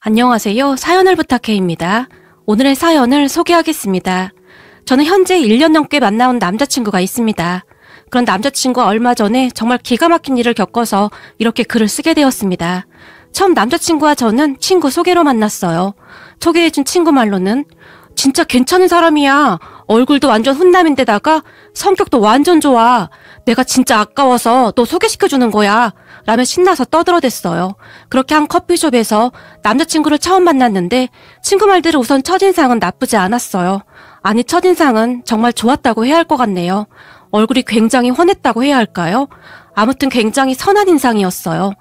안녕하세요. 사연을 부탁해입니다. 오늘의 사연을 소개하겠습니다. 저는 현재 1년 넘게 만나온 남자친구가 있습니다. 그런 남자친구가 얼마 전에 정말 기가 막힌 일을 겪어서 이렇게 글을 쓰게 되었습니다. 처음 남자친구와 저는 친구 소개로 만났어요. 소개해준 친구 말로는 진짜 괜찮은 사람이야. 얼굴도 완전 훈남인데다가 성격도 완전 좋아. 내가 진짜 아까워서 너 소개시켜주는 거야. 라며 신나서 떠들어댔어요. 그렇게 한 커피숍에서 남자친구를 처음 만났는데 친구 말대로 우선 첫인상은 나쁘지 않았어요. 아니, 첫인상은 정말 좋았다고 해야 할 것 같네요. 얼굴이 굉장히 훤했다고 해야 할까요? 아무튼 굉장히 선한 인상이었어요.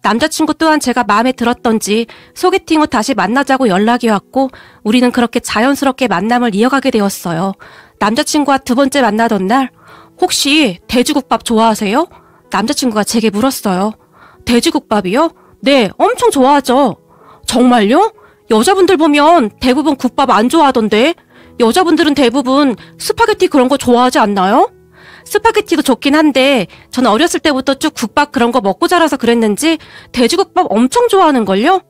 남자친구 또한 제가 마음에 들었던지 소개팅 후 다시 만나자고 연락이 왔고 우리는 그렇게 자연스럽게 만남을 이어가게 되었어요. 남자친구와 두 번째 만나던 날 혹시 돼지국밥 좋아하세요? 남자친구가 제게 물었어요. 돼지국밥이요? 네, 엄청 좋아하죠. 정말요? 여자분들 보면 대부분 국밥 안 좋아하던데 여자분들은 대부분 스파게티 그런 거 좋아하지 않나요? 스파게티도 좋긴 한데 저는 어렸을 때부터 쭉 국밥 그런 거 먹고 자라서 그랬는지 돼지국밥 엄청 좋아하는걸요?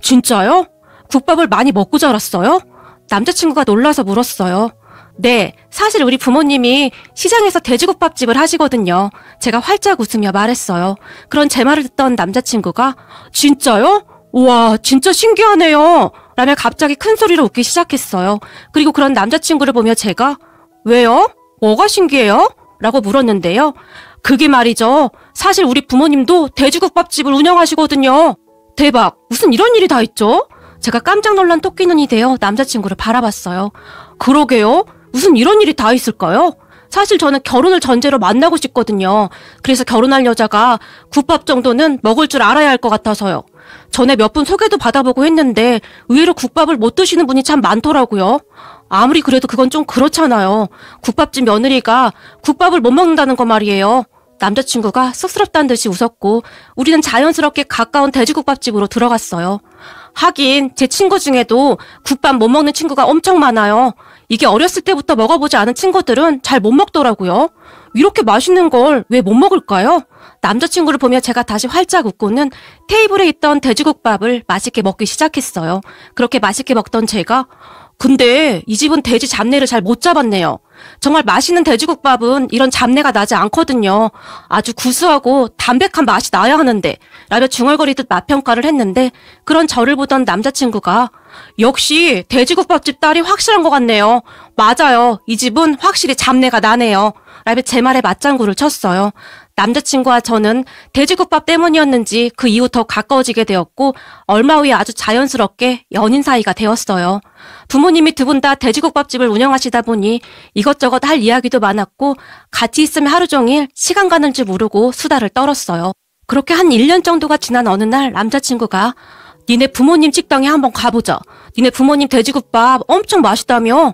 진짜요? 국밥을 많이 먹고 자랐어요? 남자친구가 놀라서 물었어요. 네, 사실 우리 부모님이 시장에서 돼지국밥집을 하시거든요. 제가 활짝 웃으며 말했어요. 그런 제 말을 듣던 남자친구가 진짜요? 우와, 진짜 신기하네요. 라며 갑자기 큰 소리로 웃기 시작했어요. 그리고 그런 남자친구를 보며 제가 왜요? 뭐가 신기해요? 라고 물었는데요. 그게 말이죠. 사실 우리 부모님도 돼지국밥집을 운영하시거든요. 대박, 무슨 이런 일이 다 있죠? 제가 깜짝 놀란 토끼 눈이 되어 남자친구를 바라봤어요. 그러게요. 무슨 이런 일이 다 있을까요? 사실 저는 결혼을 전제로 만나고 싶거든요. 그래서 결혼할 여자가 국밥 정도는 먹을 줄 알아야 할 것 같아서요. 전에 몇 분 소개도 받아보고 했는데 의외로 국밥을 못 드시는 분이 참 많더라고요. 아무리 그래도 그건 좀 그렇잖아요. 국밥집 며느리가 국밥을 못 먹는다는 거 말이에요. 남자친구가 쑥스럽다는 듯이 웃었고 우리는 자연스럽게 가까운 돼지국밥집으로 들어갔어요. 하긴 제 친구 중에도 국밥 못 먹는 친구가 엄청 많아요. 이게 어렸을 때부터 먹어보지 않은 친구들은 잘 못 먹더라고요. 이렇게 맛있는 걸 왜 못 먹을까요? 남자친구를 보며 제가 다시 활짝 웃고는 테이블에 있던 돼지국밥을 맛있게 먹기 시작했어요. 그렇게 맛있게 먹던 제가 근데 이 집은 돼지 잡내를 잘 못 잡았네요. 정말 맛있는 돼지국밥은 이런 잡내가 나지 않거든요. 아주 구수하고 담백한 맛이 나야 하는데 라며 중얼거리듯 맛평가를 했는데 그런 저를 보던 남자친구가 역시 돼지국밥집 딸이 확실한 것 같네요. 맞아요. 이 집은 확실히 잡내가 나네요. 라며 제 말에 맞장구를 쳤어요. 남자친구와 저는 돼지국밥 때문이었는지 그 이후 더 가까워지게 되었고 얼마 후에 아주 자연스럽게 연인 사이가 되었어요. 부모님이 두 분 다 돼지국밥집을 운영하시다 보니 이것저것 할 이야기도 많았고 같이 있으면 하루 종일 시간 가는 줄 모르고 수다를 떨었어요. 그렇게 한 1년 정도가 지난 어느 날 남자친구가 니네 부모님 식당에 한번 가보자. 니네 부모님 돼지국밥 엄청 맛있다며?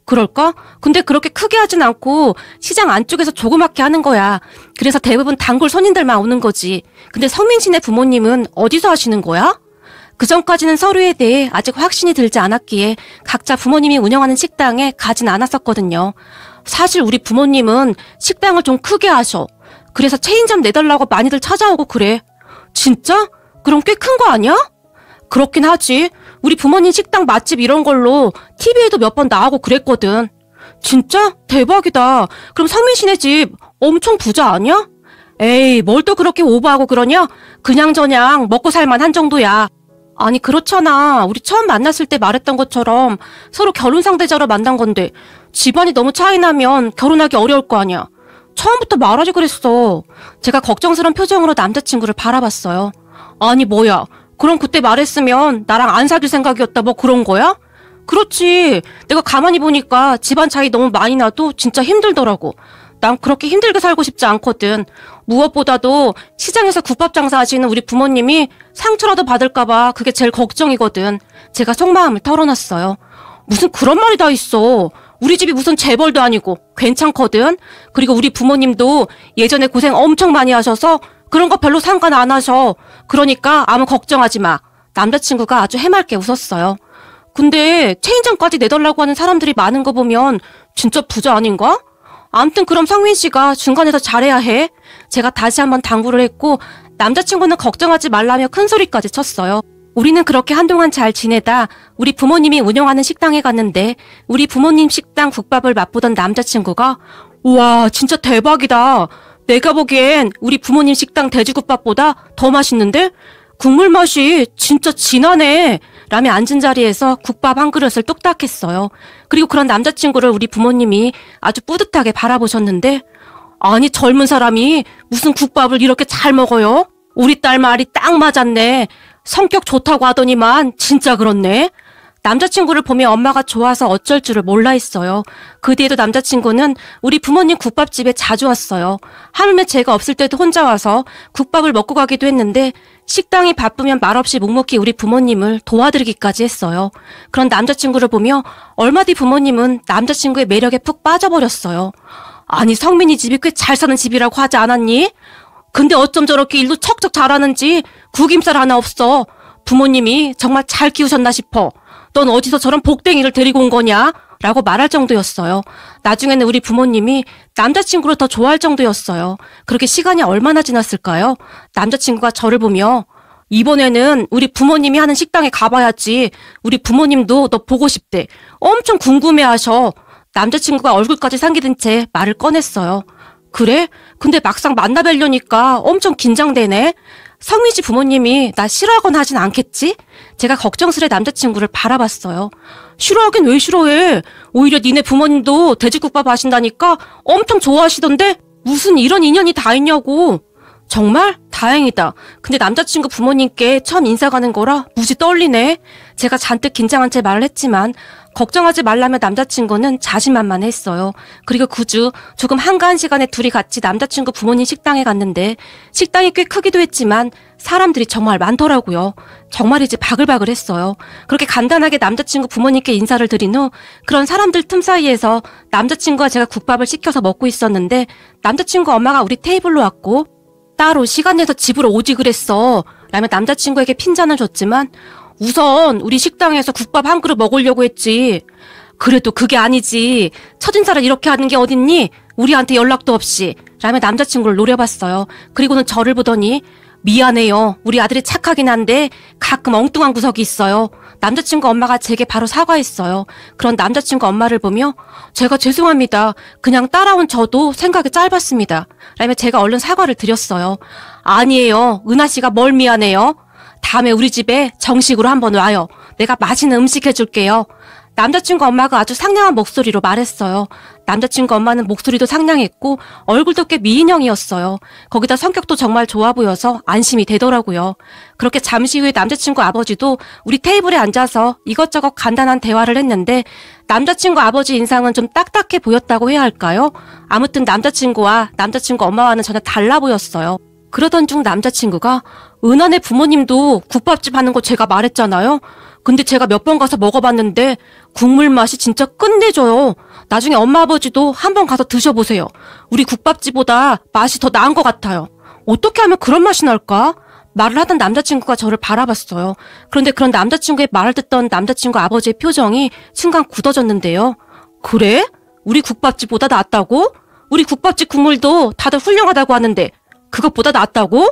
그럴까? 근데 그렇게 크게 하진 않고 시장 안쪽에서 조그맣게 하는 거야. 그래서 대부분 단골 손님들만 오는 거지. 근데 성민 씨네 부모님은 어디서 하시는 거야? 그전까지는 서류에 대해 아직 확신이 들지 않았기에 각자 부모님이 운영하는 식당에 가진 않았었거든요. 사실 우리 부모님은 식당을 좀 크게 하셔. 그래서 체인점 내달라고 많이들 찾아오고 그래. 진짜? 그럼 꽤 큰 거 아니야? 그렇긴 하지. 우리 부모님 식당 맛집 이런 걸로 TV에도 몇 번 나오고 그랬거든. 진짜? 대박이다. 그럼 성민 씨네 집 엄청 부자 아니야? 에이, 뭘 또 그렇게 오버하고 그러냐? 그냥저냥 먹고 살만한 정도야. 아니 그렇잖아. 우리 처음 만났을 때 말했던 것처럼 서로 결혼 상대자로 만난 건데 집안이 너무 차이나면 결혼하기 어려울 거 아니야. 처음부터 말하지 그랬어. 제가 걱정스러운 표정으로 남자친구를 바라봤어요. 아니 뭐야. 그럼 그때 말했으면 나랑 안 사귈 생각이었다 뭐 그런 거야? 그렇지. 내가 가만히 보니까 집안 차이 너무 많이 나도 진짜 힘들더라고. 난 그렇게 힘들게 살고 싶지 않거든. 무엇보다도 시장에서 국밥 장사하시는 우리 부모님이 상처라도 받을까봐 그게 제일 걱정이거든. 제가 속마음을 털어놨어요. 무슨 그런 말이 다 있어. 우리 집이 무슨 재벌도 아니고 괜찮거든. 그리고 우리 부모님도 예전에 고생 엄청 많이 하셔서 그런 거 별로 상관 안 하셔. 그러니까 아무 걱정하지 마. 남자친구가 아주 해맑게 웃었어요. 근데 체인점까지 내달라고 하는 사람들이 많은 거 보면 진짜 부자 아닌가? 암튼 그럼 성민 씨가 중간에서 잘해야 해. 제가 다시 한번 당부를 했고 남자친구는 걱정하지 말라며 큰 소리까지 쳤어요. 우리는 그렇게 한동안 잘 지내다 우리 부모님이 운영하는 식당에 갔는데 우리 부모님 식당 국밥을 맛보던 남자친구가 우와 진짜 대박이다. 내가 보기엔 우리 부모님 식당 돼지국밥보다 더 맛있는데? 국물 맛이 진짜 진하네. 라며 앉은 자리에서 국밥 한 그릇을 뚝딱 했어요. 그리고 그런 남자친구를 우리 부모님이 아주 뿌듯하게 바라보셨는데 아니 젊은 사람이 무슨 국밥을 이렇게 잘 먹어요? 우리 딸 말이 딱 맞았네. 성격 좋다고 하더니만 진짜 그렇네. 남자친구를 보며 엄마가 좋아서 어쩔 줄을 몰라 했어요. 그 뒤에도 남자친구는 우리 부모님 국밥집에 자주 왔어요. 하물며 제가 없을 때도 혼자 와서 국밥을 먹고 가기도 했는데 식당이 바쁘면 말없이 묵묵히 우리 부모님을 도와드리기까지 했어요. 그런 남자친구를 보며 얼마 뒤 부모님은 남자친구의 매력에 푹 빠져버렸어요. 아니 성민이 집이 꽤 잘 사는 집이라고 하지 않았니? 근데 어쩜 저렇게 일도 척척 잘하는지 구김살 하나 없어. 부모님이 정말 잘 키우셨나 싶어. 넌 어디서 저런 복댕이를 데리고 온 거냐? 라고 말할 정도였어요. 나중에는 우리 부모님이 남자친구를 더 좋아할 정도였어요. 그렇게 시간이 얼마나 지났을까요? 남자친구가 저를 보며 이번에는 우리 부모님이 하는 식당에 가봐야지. 우리 부모님도 너 보고 싶대. 엄청 궁금해하셔. 남자친구가 얼굴까지 상기된 채 말을 꺼냈어요. 그래? 근데 막상 만나뵈려니까 엄청 긴장되네. 성민 씨 부모님이 나 싫어하거나 하진 않겠지? 제가 걱정스레 남자친구를 바라봤어요. 싫어하긴 왜 싫어해? 오히려 니네 부모님도 돼지국밥 하신다니까 엄청 좋아하시던데 무슨 이런 인연이 다 있냐고. 정말? 다행이다. 근데 남자친구 부모님께 처음 인사 가는 거라 무지 떨리네. 제가 잔뜩 긴장한 채 말을 했지만 걱정하지 말라며 남자친구는 자신만만했어요. 그리고 그 주 조금 한가한 시간에 둘이 같이 남자친구 부모님 식당에 갔는데 식당이 꽤 크기도 했지만 사람들이 정말 많더라고요. 정말이지 바글바글했어요. 그렇게 간단하게 남자친구 부모님께 인사를 드린 후 그런 사람들 틈 사이에서 남자친구와 제가 국밥을 시켜서 먹고 있었는데 남자친구 엄마가 우리 테이블로 왔고 따로 시간 내서 집으로 오지 그랬어. 라며 남자친구에게 핀잔을 줬지만 우선 우리 식당에서 국밥 한 그릇 먹으려고 했지. 그래도 그게 아니지. 첫인사를 이렇게 하는 게 어딨니? 우리한테 연락도 없이. 라며 남자친구를 노려봤어요. 그리고는 저를 보더니 미안해요. 우리 아들이 착하긴 한데 가끔 엉뚱한 구석이 있어요. 남자친구 엄마가 제게 바로 사과했어요. 그런 남자친구 엄마를 보며 제가 죄송합니다. 그냥 따라온 저도 생각이 짧았습니다. 라며 제가 얼른 사과를 드렸어요. 아니에요. 은하 씨가 뭘 미안해요. 다음에 우리 집에 정식으로 한번 와요. 내가 맛있는 음식 해줄게요. 남자친구 엄마가 아주 상냥한 목소리로 말했어요. 남자친구 엄마는 목소리도 상냥했고 얼굴도 꽤 미인형이었어요. 거기다 성격도 정말 좋아 보여서 안심이 되더라고요. 그렇게 잠시 후에 남자친구 아버지도 우리 테이블에 앉아서 이것저것 간단한 대화를 했는데 남자친구 아버지 인상은 좀 딱딱해 보였다고 해야 할까요? 아무튼 남자친구와 남자친구 엄마와는 전혀 달라 보였어요. 그러던 중 남자친구가 은하네 부모님도 국밥집 하는 거 제가 말했잖아요. 근데 제가 몇 번 가서 먹어봤는데 국물 맛이 진짜 끝내줘요. 나중에 엄마 아버지도 한번 가서 드셔보세요. 우리 국밥집보다 맛이 더 나은 것 같아요. 어떻게 하면 그런 맛이 날까? 말을 하던 남자친구가 저를 바라봤어요. 그런데 그런 남자친구의 말을 듣던 남자친구 아버지의 표정이 순간 굳어졌는데요. 그래? 우리 국밥집보다 낫다고? 우리 국밥집 국물도 다들 훌륭하다고 하는데 그것보다 낫다고?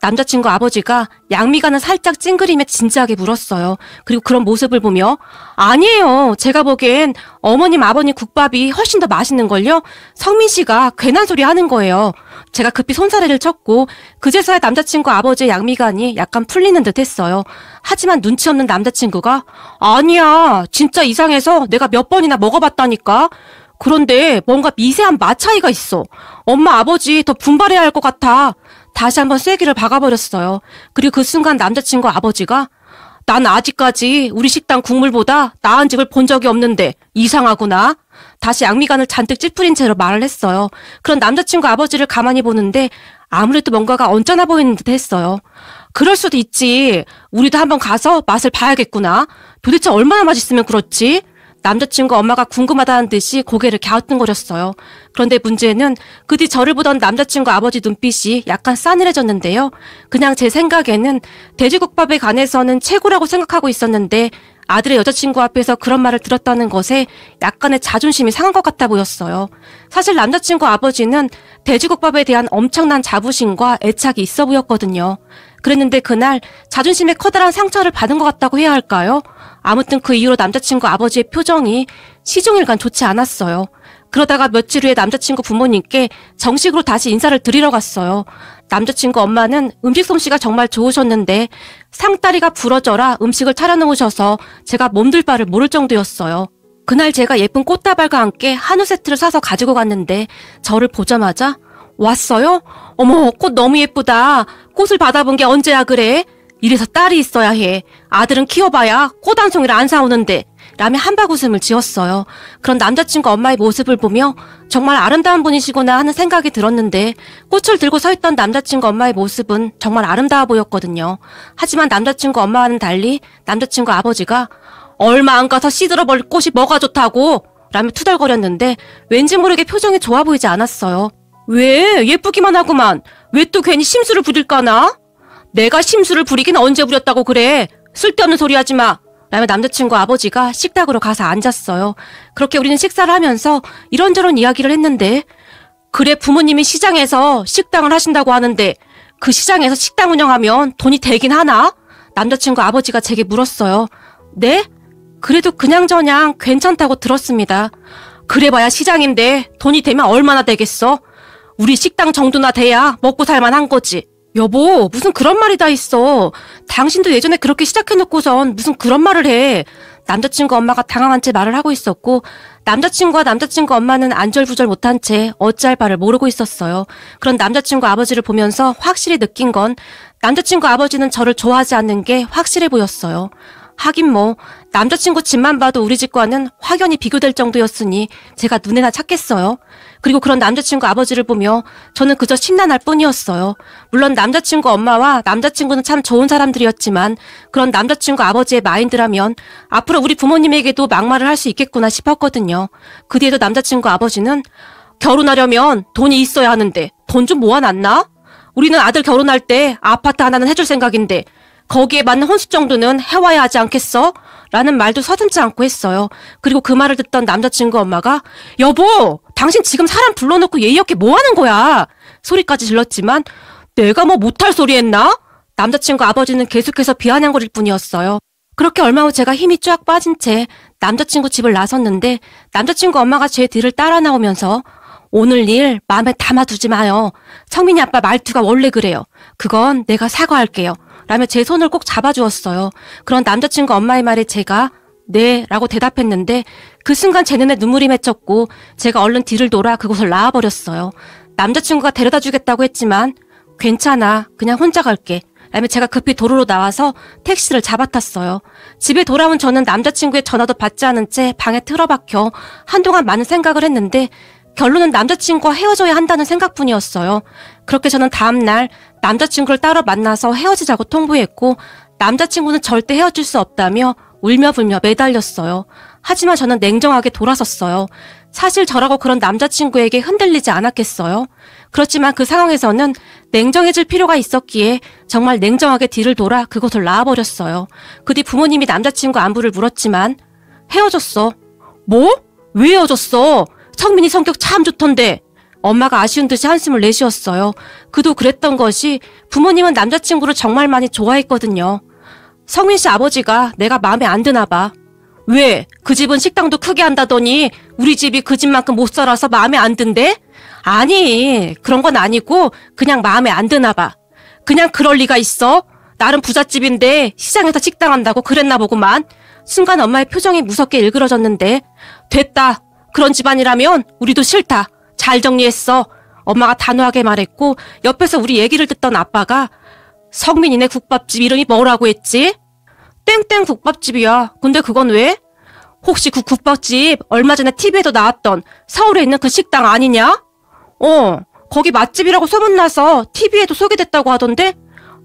남자친구 아버지가 양미간을 살짝 찡그리며 진지하게 물었어요. 그리고 그런 모습을 보며 아니에요. 제가 보기엔 어머님 아버님 국밥이 훨씬 더 맛있는걸요. 성민 씨가 괜한 소리 하는 거예요. 제가 급히 손사래를 쳤고 그제서야 남자친구 아버지의 양미간이 약간 풀리는 듯 했어요. 하지만 눈치 없는 남자친구가 아니야. 진짜 이상해서 내가 몇 번이나 먹어봤다니까. 그런데 뭔가 미세한 맛 차이가 있어. 엄마 아버지 더 분발해야 할 것 같아. 다시 한번 쐐기를 박아버렸어요. 그리고 그 순간 남자친구 아버지가 난 아직까지 우리 식당 국물보다 나은 집을 본 적이 없는데 이상하구나. 다시 양미간을 잔뜩 찌푸린 채로 말을 했어요. 그런 남자친구 아버지를 가만히 보는데 아무래도 뭔가가 언짢아 보이는 듯 했어요. 그럴 수도 있지. 우리도 한번 가서 맛을 봐야겠구나. 도대체 얼마나 맛있으면 그렇지? 남자친구 엄마가 궁금하다는 듯이 고개를 갸우뚱거렸어요. 그런데 문제는 그 뒤 저를 보던 남자친구 아버지 눈빛이 약간 싸늘해졌는데요. 그냥 제 생각에는 돼지국밥에 관해서는 최고라고 생각하고 있었는데 아들의 여자친구 앞에서 그런 말을 들었다는 것에 약간의 자존심이 상한 것 같아 보였어요. 사실 남자친구 아버지는 돼지국밥에 대한 엄청난 자부심과 애착이 있어 보였거든요. 그랬는데 그날 자존심에 커다란 상처를 받은 것 같다고 해야 할까요? 아무튼 그 이후로 남자친구 아버지의 표정이 시종일관 좋지 않았어요. 그러다가 며칠 후에 남자친구 부모님께 정식으로 다시 인사를 드리러 갔어요. 남자친구 엄마는 음식 솜씨가 정말 좋으셨는데 상다리가 부러져라 음식을 차려놓으셔서 제가 몸둘 바를 모를 정도였어요. 그날 제가 예쁜 꽃다발과 함께 한우 세트를 사서 가지고 갔는데 저를 보자마자 왔어요? 어머, 꽃 너무 예쁘다. 꽃을 받아본 게 언제야 그래? 이래서 딸이 있어야 해. 아들은 키워봐야 꽃 한 송이를 안 사오는데. 라며 한박웃음을 지었어요. 그런 남자친구 엄마의 모습을 보며 정말 아름다운 분이시구나 하는 생각이 들었는데 꽃을 들고 서 있던 남자친구 엄마의 모습은 정말 아름다워 보였거든요. 하지만 남자친구 엄마와는 달리 남자친구 아버지가 얼마 안 가서 시들어버릴 꽃이 뭐가 좋다고? 라며 투덜거렸는데 왠지 모르게 표정이 좋아 보이지 않았어요. 왜? 예쁘기만 하구만. 왜 또 괜히 심술을 부릴까나? 내가 심술을 부리긴 언제 부렸다고 그래. 쓸데없는 소리 하지 마. 라며 남자친구 아버지가 식탁으로 가서 앉았어요. 그렇게 우리는 식사를 하면서 이런저런 이야기를 했는데 그래 부모님이 시장에서 식당을 하신다고 하는데 그 시장에서 식당 운영하면 돈이 되긴 하나? 남자친구 아버지가 제게 물었어요. 네? 그래도 그냥저냥 괜찮다고 들었습니다. 그래봐야 시장인데 돈이 되면 얼마나 되겠어? 우리 식당 정도나 돼야 먹고 살만한 거지. 여보, 무슨 그런 말이 다 있어. 당신도 예전에 그렇게 시작해놓고선 무슨 그런 말을 해. 남자친구 엄마가 당황한 채 말을 하고 있었고 남자친구와 남자친구 엄마는 안절부절 못한 채 어찌할 바를 모르고 있었어요. 그런 남자친구 아버지를 보면서 확실히 느낀 건 남자친구 아버지는 저를 좋아하지 않는 게 확실해 보였어요. 하긴 뭐 남자친구 집만 봐도 우리 집과는 확연히 비교될 정도였으니 제가 눈에나 찼겠어요. 그리고 그런 남자친구 아버지를 보며 저는 그저 심란할 뿐이었어요. 물론 남자친구 엄마와 남자친구는 참 좋은 사람들이었지만 그런 남자친구 아버지의 마인드라면 앞으로 우리 부모님에게도 막말을 할 수 있겠구나 싶었거든요. 그 뒤에도 남자친구 아버지는 결혼하려면 돈이 있어야 하는데 돈 좀 모아놨나? 우리는 아들 결혼할 때 아파트 하나는 해줄 생각인데 거기에 맞는 혼수 정도는 해와야 하지 않겠어? 라는 말도 서슴지 않고 했어요. 그리고 그 말을 듣던 남자친구 엄마가 여보, 당신 지금 사람 불러놓고 예의 없게 뭐 하는 거야? 소리까지 질렀지만 내가 뭐 못할 소리 했나? 남자친구 아버지는 계속해서 비아냥거릴 뿐이었어요. 그렇게 얼마 후 제가 힘이 쫙 빠진 채 남자친구 집을 나섰는데 남자친구 엄마가 제 뒤를 따라 나오면서 오늘 일 마음에 담아두지 마요. 성민이 아빠 말투가 원래 그래요. 그건 내가 사과할게요. 라며 제 손을 꼭 잡아주었어요. 그런 남자친구 엄마의 말에 제가 네 라고 대답했는데 그 순간 제 눈에 눈물이 맺혔고 제가 얼른 뒤를 돌아 그곳을 나와버렸어요. 남자친구가 데려다 주겠다고 했지만 괜찮아 그냥 혼자 갈게 라며 제가 급히 도로로 나와서 택시를 잡아탔어요. 집에 돌아온 저는 남자친구의 전화도 받지 않은 채 방에 틀어박혀 한동안 많은 생각을 했는데 결론은 남자친구와 헤어져야 한다는 생각뿐이었어요. 그렇게 저는 다음날 남자친구를 따로 만나서 헤어지자고 통보했고 남자친구는 절대 헤어질 수 없다며 울며불며 매달렸어요. 하지만 저는 냉정하게 돌아섰어요. 사실 저라고 그런 남자친구에게 흔들리지 않았겠어요? 그렇지만 그 상황에서는 냉정해질 필요가 있었기에 정말 냉정하게 뒤를 돌아 그곳을 나와버렸어요. 그 뒤 부모님이 남자친구 안부를 물었지만 헤어졌어. 뭐? 왜 헤어졌어? 성민이 성격 참 좋던데. 엄마가 아쉬운 듯이 한숨을 내쉬었어요. 그도 그랬던 것이 부모님은 남자친구를 정말 많이 좋아했거든요. 성민 씨 아버지가 내가 마음에 안 드나 봐. 왜? 그 집은 식당도 크게 한다더니 우리 집이 그 집만큼 못 살아서 마음에 안 든대? 아니, 그런 건 아니고 그냥 마음에 안 드나 봐. 그냥 그럴 리가 있어? 나름 부잣집인데 시장에서 식당 한다고 그랬나 보구만. 순간 엄마의 표정이 무섭게 일그러졌는데 됐다. 그런 집안이라면 우리도 싫다. 잘 정리했어. 엄마가 단호하게 말했고 옆에서 우리 얘기를 듣던 아빠가 성민이네 국밥집 이름이 뭐라고 했지? 땡땡 국밥집이야. 근데 그건 왜? 혹시 그 국밥집 얼마 전에 TV에도 나왔던 서울에 있는 그 식당 아니냐? 거기 맛집이라고 소문나서 TV에도 소개됐다고 하던데?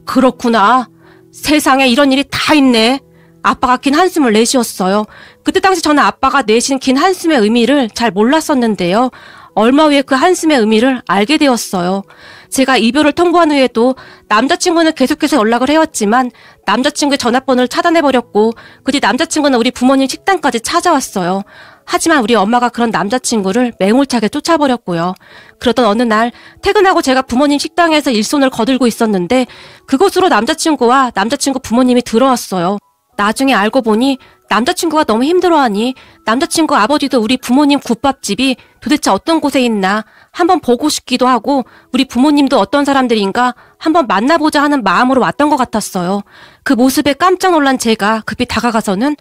그렇구나. 세상에 이런 일이 다 있네. 아빠가 긴 한숨을 내쉬었어요. 그때 당시 저는 아빠가 내신 긴 한숨의 의미를 잘 몰랐었는데요. 얼마 후에 그 한숨의 의미를 알게 되었어요. 제가 이별을 통보한 후에도 남자친구는 계속해서 연락을 해왔지만 남자친구의 전화번호를 차단해버렸고 그 뒤 남자친구는 우리 부모님 식당까지 찾아왔어요. 하지만 우리 엄마가 그런 남자친구를 매몰차게 쫓아버렸고요. 그러던 어느 날 퇴근하고 제가 부모님 식당에서 일손을 거들고 있었는데 그곳으로 남자친구와 남자친구 부모님이 들어왔어요. 나중에 알고 보니 남자친구가 너무 힘들어하니 남자친구 아버지도 우리 부모님 국밥집이 도대체 어떤 곳에 있나 한번 보고 싶기도 하고 우리 부모님도 어떤 사람들인가 한번 만나보자 하는 마음으로 왔던 것 같았어요. 그 모습에 깜짝 놀란 제가 급히 다가가서는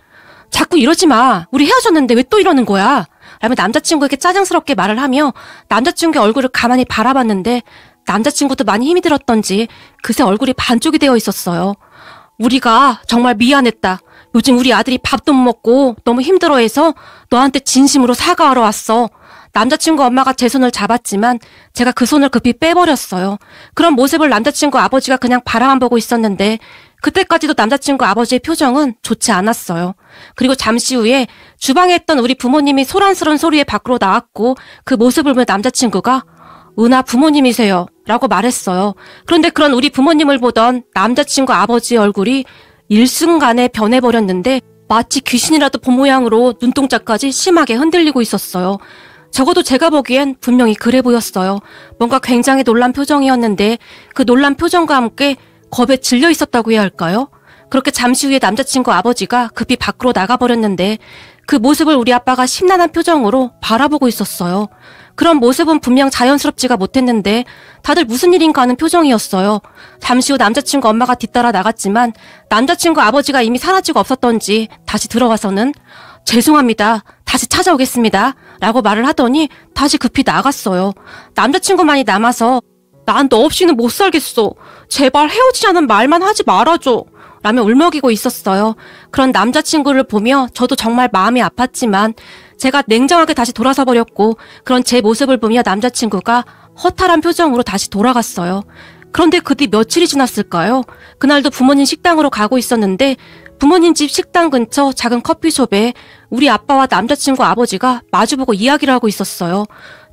자꾸 이러지 마. 우리 헤어졌는데 왜 또 이러는 거야? 라며 남자친구에게 짜증스럽게 말을 하며 남자친구의 얼굴을 가만히 바라봤는데 남자친구도 많이 힘이 들었던지 그새 얼굴이 반쪽이 되어 있었어요. 우리가 정말 미안했다. 요즘 우리 아들이 밥도 못 먹고 너무 힘들어해서 너한테 진심으로 사과하러 왔어. 남자친구 엄마가 제 손을 잡았지만 제가 그 손을 급히 빼버렸어요. 그런 모습을 남자친구 아버지가 그냥 바라만 보고 있었는데 그때까지도 남자친구 아버지의 표정은 좋지 않았어요. 그리고 잠시 후에 주방에 있던 우리 부모님이 소란스러운 소리에 밖으로 나왔고 그 모습을 보며 남자친구가 은하 부모님이세요 라고 말했어요. 그런데 그런 우리 부모님을 보던 남자친구 아버지의 얼굴이 일순간에 변해버렸는데 마치 귀신이라도 본 모양으로 눈동자까지 심하게 흔들리고 있었어요. 적어도 제가 보기엔 분명히 그래 보였어요. 뭔가 굉장히 놀란 표정이었는데 그 놀란 표정과 함께 겁에 질려 있었다고 해야 할까요? 그렇게 잠시 후에 남자친구 아버지가 급히 밖으로 나가버렸는데 그 모습을 우리 아빠가 심란한 표정으로 바라보고 있었어요. 그런 모습은 분명 자연스럽지가 못했는데 다들 무슨 일인가 하는 표정이었어요. 잠시 후 남자친구 엄마가 뒤따라 나갔지만 남자친구 아버지가 이미 사라지고 없었던지 다시 들어와서는 죄송합니다. 다시 찾아오겠습니다. 라고 말을 하더니 다시 급히 나갔어요. 남자친구만이 남아서 난 너 없이는 못 살겠어. 제발 헤어지자는 말만 하지 말아줘. 라며 울먹이고 있었어요. 그런 남자친구를 보며 저도 정말 마음이 아팠지만 제가 냉정하게 다시 돌아서 버렸고 그런 제 모습을 보며 남자친구가 허탈한 표정으로 다시 돌아갔어요. 그런데 그 뒤 며칠이 지났을까요? 그날도 부모님 식당으로 가고 있었는데 부모님 집 식당 근처 작은 커피숍에 우리 아빠와 남자친구 아버지가 마주보고 이야기를 하고 있었어요.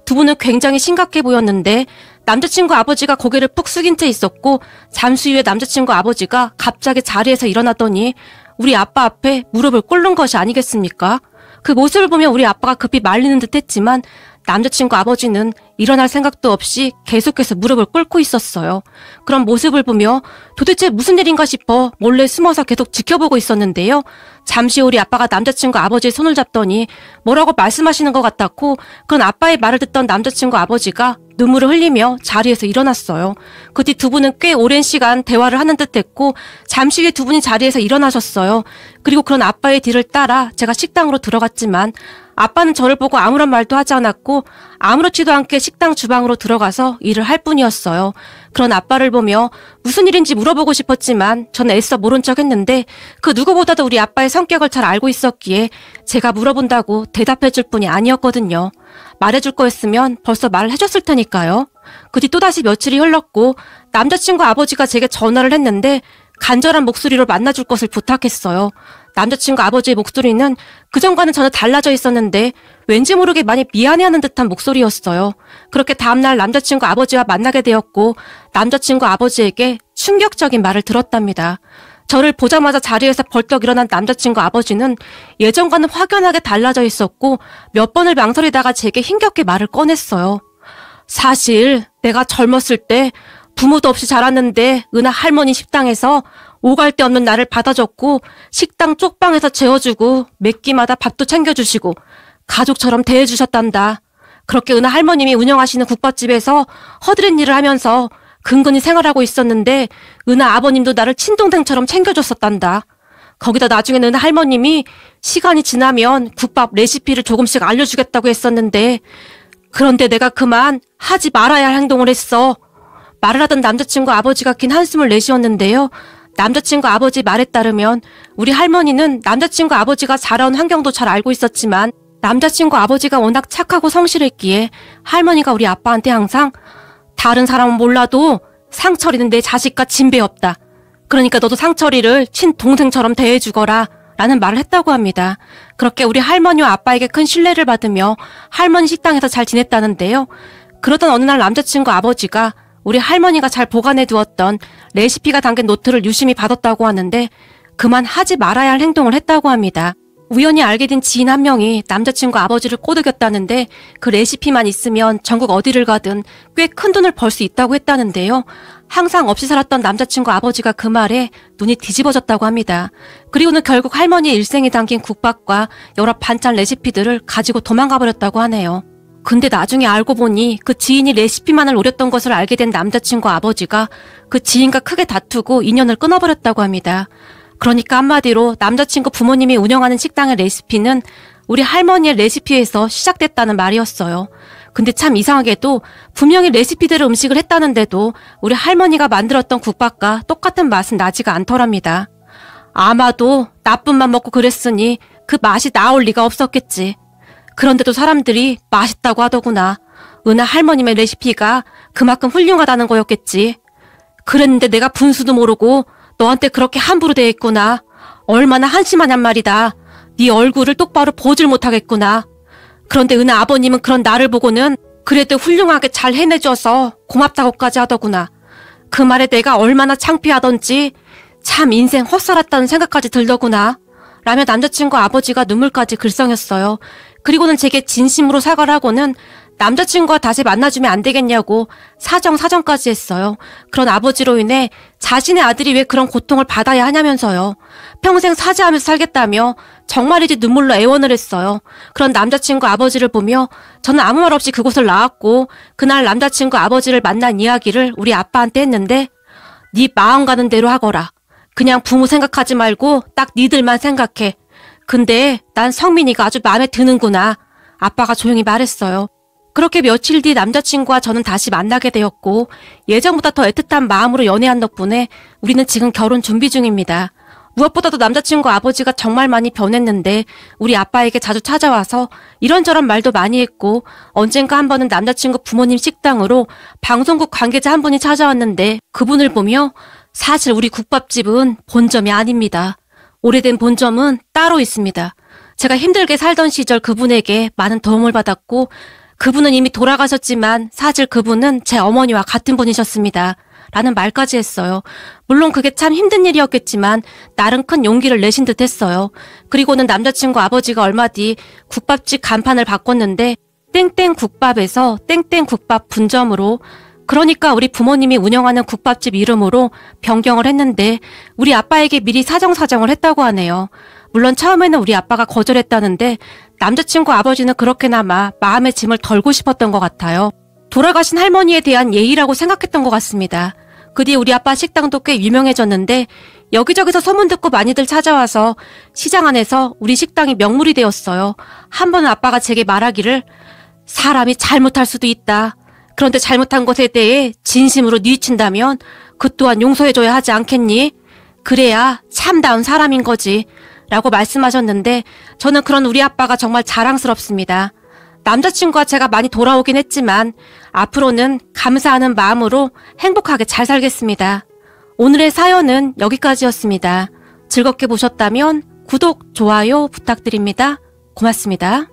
두 분은 굉장히 심각해 보였는데 남자친구 아버지가 고개를 푹 숙인 채 있었고 잠시 후에 남자친구 아버지가 갑자기 자리에서 일어나더니 우리 아빠 앞에 무릎을 꿇는 것이 아니겠습니까? 그 모습을 보며 우리 아빠가 급히 말리는 듯 했지만 남자친구 아버지는 일어날 생각도 없이 계속해서 무릎을 꿇고 있었어요. 그런 모습을 보며 도대체 무슨 일인가 싶어 몰래 숨어서 계속 지켜보고 있었는데요. 잠시 후 우리 아빠가 남자친구 아버지의 손을 잡더니 뭐라고 말씀하시는 것 같았고 그런 아빠의 말을 듣던 남자친구 아버지가 눈물을 흘리며 자리에서 일어났어요. 그 뒤 두 분은 꽤 오랜 시간 대화를 하는 듯 했고 잠시 후에 두 분이 자리에서 일어나셨어요. 그리고 그런 아빠의 뒤를 따라 제가 식당으로 들어갔지만 아빠는 저를 보고 아무런 말도 하지 않았고 아무렇지도 않게 식당 주방으로 들어가서 일을 할 뿐이었어요. 그런 아빠를 보며 무슨 일인지 물어보고 싶었지만 저는 애써 모른 척 했는데 그 누구보다도 우리 아빠의 성격을 잘 알고 있었기에 제가 물어본다고 대답해줄 뿐이 아니었거든요. 말해줄 거였으면 벌써 말을 해줬을 테니까요. 그 뒤 또다시 며칠이 흘렀고 남자친구 아버지가 제게 전화를 했는데 간절한 목소리로 만나줄 것을 부탁했어요. 남자친구 아버지의 목소리는 그전과는 전혀 달라져 있었는데 왠지 모르게 많이 미안해하는 듯한 목소리였어요. 그렇게 다음날 남자친구 아버지와 만나게 되었고 남자친구 아버지에게 충격적인 말을 들었답니다. 저를 보자마자 자리에서 벌떡 일어난 남자친구 아버지는 예전과는 확연하게 달라져 있었고 몇 번을 망설이다가 제게 힘겹게 말을 꺼냈어요. 사실 내가 젊었을 때 부모도 없이 자랐는데 은하 할머니 식당에서 오갈 데 없는 나를 받아줬고 식당 쪽방에서 재워주고 몇 끼마다 밥도 챙겨주시고 가족처럼 대해주셨단다. 그렇게 은하 할머님이 운영하시는 국밥집에서 허드렛 일을 하면서 근근히 생활하고 있었는데 은하 아버님도 나를 친동생처럼 챙겨줬었단다. 거기다 나중에는 은하 할머님이 시간이 지나면 국밥 레시피를 조금씩 알려주겠다고 했었는데 그런데 내가 그만 하지 말아야 할 행동을 했어. 말을 하던 남자친구 아버지가 긴 한숨을 내쉬었는데요. 남자친구 아버지 말에 따르면 우리 할머니는 남자친구 아버지가 자라온 환경도 잘 알고 있었지만 남자친구 아버지가 워낙 착하고 성실했기에 할머니가 우리 아빠한테 항상 다른 사람은 몰라도 상철이는 내 자식과 진배 없다. 그러니까 너도 상철이를 친동생처럼 대해주거라 라는 말을 했다고 합니다. 그렇게 우리 할머니와 아빠에게 큰 신뢰를 받으며 할머니 식당에서 잘 지냈다는데요. 그러던 어느 날 남자친구 아버지가 우리 할머니가 잘 보관해 두었던 레시피가 담긴 노트를 유심히 받았다고 하는데 그만 하지 말아야 할 행동을 했다고 합니다. 우연히 알게 된 지인 한 명이 남자친구 아버지를 꼬드겼다는데 그 레시피만 있으면 전국 어디를 가든 꽤 큰 돈을 벌 수 있다고 했다는데요. 항상 없이 살았던 남자친구 아버지가 그 말에 눈이 뒤집어졌다고 합니다. 그리고는 결국 할머니의 일생에 담긴 국밥과 여러 반찬 레시피들을 가지고 도망가 버렸다고 하네요. 근데 나중에 알고 보니 그 지인이 레시피만을 노렸던 것을 알게 된 남자친구 아버지가 그 지인과 크게 다투고 인연을 끊어버렸다고 합니다. 그러니까 한마디로 남자친구 부모님이 운영하는 식당의 레시피는 우리 할머니의 레시피에서 시작됐다는 말이었어요. 근데 참 이상하게도 분명히 레시피대로 음식을 했다는데도 우리 할머니가 만들었던 국밥과 똑같은 맛은 나지가 않더랍니다. 아마도 나쁜 맘 먹고 그랬으니 그 맛이 나올 리가 없었겠지. 그런데도 사람들이 맛있다고 하더구나. 은하 할머님의 레시피가 그만큼 훌륭하다는 거였겠지. 그랬는데 내가 분수도 모르고 너한테 그렇게 함부로 대했구나. 얼마나 한심하냔 말이다. 네 얼굴을 똑바로 보질 못하겠구나. 그런데 은하 아버님은 그런 나를 보고는 그래도 훌륭하게 잘 해내줘서 고맙다고까지 하더구나. 그 말에 내가 얼마나 창피하던지 참 인생 헛살았다는 생각까지 들더구나. 라며 남자친구 아버지가 눈물까지 글썽였어요. 그리고는 제게 진심으로 사과를 하고는 남자친구와 다시 만나주면 안 되겠냐고 사정까지 했어요. 그런 아버지로 인해 자신의 아들이 왜 그런 고통을 받아야 하냐면서요. 평생 사죄하면서 살겠다며 정말이지 눈물로 애원을 했어요. 그런 남자친구 아버지를 보며 저는 아무 말 없이 그곳을 나왔고 그날 남자친구 아버지를 만난 이야기를 우리 아빠한테 했는데 네 마음 가는 대로 하거라. 그냥 부모 생각하지 말고 딱 니들만 생각해. 근데 난 성민이가 아주 마음에 드는구나. 아빠가 조용히 말했어요. 그렇게 며칠 뒤 남자친구와 저는 다시 만나게 되었고 예전보다 더 애틋한 마음으로 연애한 덕분에 우리는 지금 결혼 준비 중입니다. 무엇보다도 남자친구 아버지가 정말 많이 변했는데 우리 아빠에게 자주 찾아와서 이런저런 말도 많이 했고 언젠가 한 번은 남자친구 부모님 식당으로 방송국 관계자 한 분이 찾아왔는데 그분을 보며 사실 우리 국밥집은 본점이 아닙니다. 오래된 본점은 따로 있습니다. 제가 힘들게 살던 시절 그분에게 많은 도움을 받았고 그분은 이미 돌아가셨지만 사실 그분은 제 어머니와 같은 분이셨습니다. 라는 말까지 했어요. 물론 그게 참 힘든 일이었겠지만 나름 큰 용기를 내신 듯 했어요. 그리고는 남자친구 아버지가 얼마 뒤 국밥집 간판을 바꿨는데 땡땡 국밥에서 땡땡 국밥 분점으로 그러니까 우리 부모님이 운영하는 국밥집 이름으로 변경을 했는데 우리 아빠에게 미리 사정을 했다고 하네요. 물론 처음에는 우리 아빠가 거절했다는데 남자친구 아버지는 그렇게나마 마음의 짐을 덜고 싶었던 것 같아요. 돌아가신 할머니에 대한 예의라고 생각했던 것 같습니다. 그 뒤에 우리 아빠 식당도 꽤 유명해졌는데 여기저기서 소문 듣고 많이들 찾아와서 시장 안에서 우리 식당이 명물이 되었어요. 한 번은 아빠가 제게 말하기를 사람이 잘못할 수도 있다. 그런데 잘못한 것에 대해 진심으로 뉘우친다면 그 또한 용서해줘야 하지 않겠니? 그래야 참다운 사람인 거지. 라고 말씀하셨는데 저는 그런 우리 아빠가 정말 자랑스럽습니다. 남자친구와 제가 많이 돌아오긴 했지만 앞으로는 감사하는 마음으로 행복하게 잘 살겠습니다. 오늘의 사연은 여기까지였습니다. 즐겁게 보셨다면 구독, 좋아요 부탁드립니다. 고맙습니다.